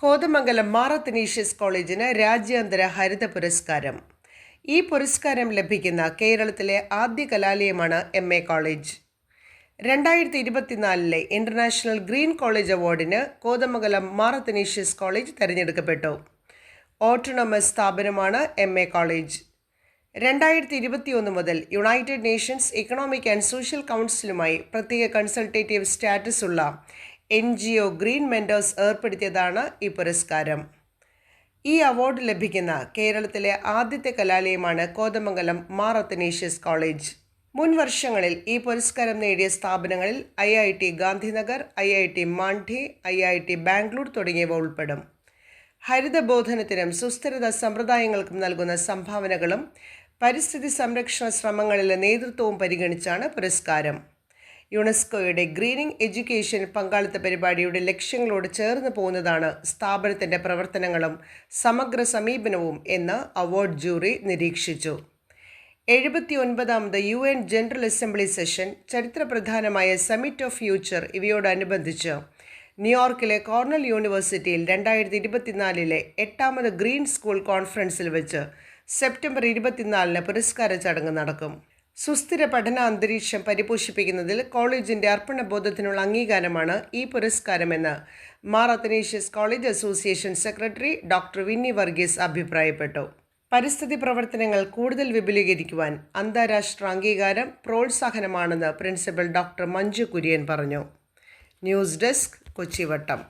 കോതമംഗലം മാർ അത്തനേഷ്യസ് കോളേജിന് രാജ്യാന്തര ഹരിത പുരസ്കാരം. ഈ പുരസ്കാരം ലഭിക്കുന്ന കേരളത്തിലെ ആദ്യ കലാലയമാണ് MA college. 2024 international green college അവാർഡിന് കോതമംഗലം മാർ അത്തനേഷ്യസ് കോളേജ് തിരഞ്ഞെടുക്കപ്പെട്ടു. ഓട്ടോണമസ് സ്ഥാപനമാണ് MA കോളേജ്. 2021 മുതൽ united nations economic and social കൗൺസിലുമായി പ്രത്യേക കൺസൾട്ടേറ്റീവ് സ്റ്റാറ്റസ് ഉള്ള NGO ഗ്രീൻ മെൻറ്റേഴ്സ് ഏർപ്പെടുത്തിയതാണ് ഈ പുരസ്കാരം. ഈ അവാർഡ് ലഭിക്കുന്ന കേരളത്തിലെ ആദ്യത്തെ കലാലയമാണ് കോതമംഗലം മാർ അത്തനേഷ്യസ് കോളേജ്. മുൻ വർഷങ്ങളിൽ ഈ പുരസ്കാരം നേടിയ സ്ഥാപനങ്ങളിൽ IIT Gandhinagar, IIT Mandya, IIT Bangalore തുടങ്ങിയവ ഉൾപ്പെടും. ഹരിതബോധനത്തിനും സുസ്ഥിരത സമ്പ്രദായങ്ങൾക്കും നൽകുന്ന സംഭാവനകളും പരിസ്ഥിതി സംരക്ഷണ ശ്രമങ്ങളിലെ നേതൃത്വവും പരിഗണിച്ചാണ് പുരസ്കാരം. യുനെസ്കോയുടെ ഗ്രീനിംഗ് എഡ്യൂക്കേഷൻ പങ്കാളിത്ത പരിപാടിയുടെ ലക്ഷ്യങ്ങളോട് ചേർന്ന് പോകുന്നതാണ് സ്ഥാപനത്തിൻ്റെ പ്രവർത്തനങ്ങളും സമഗ്ര സമീപനവും എന്ന് അവാർഡ് ജൂറി നിരീക്ഷിച്ചു. 79ാമത് UN ജനറൽ അസംബ്ലി സെഷൻ, ചരിത്രപ്രധാനമായ സമ്മിറ്റ് ഓഫ് ഫ്യൂച്ചർ ഇവയോടനുബന്ധിച്ച് ന്യൂയോർക്കിലെ കോർണൽ യൂണിവേഴ്സിറ്റിയിൽ 2024 8ാമത് ഗ്രീൻ സ്കൂൾ കോൺഫറൻസിൽ വെച്ച് സെപ്റ്റംബർ 24 പുരസ്കാര ചടങ്ങ് നടക്കും. സുസ്ഥിര പഠന അന്തരീക്ഷം പരിപോഷിപ്പിക്കുന്നതിൽ കോളേജിൻ്റെ അർപ്പണബോധത്തിനുള്ള അംഗീകാരമാണ് ഈ പുരസ്കാരമെന്ന് Mar Athanasius college association secretary doctor Vinny Varghese അഭിപ്രായപ്പെട്ടു. പരിസ്ഥിതി പ്രവർത്തനങ്ങൾ കൂടുതൽ വിപുലീകരിക്കുവാൻ അന്താരാഷ്ട്ര അംഗീകാരം പ്രോത്സാഹനമാണെന്ന് പ്രിൻസിപ്പൽ ഡോക്ടർ മഞ്ജു കുര്യൻ പറഞ്ഞു. News desk, കൊച്ചിവട്ടം.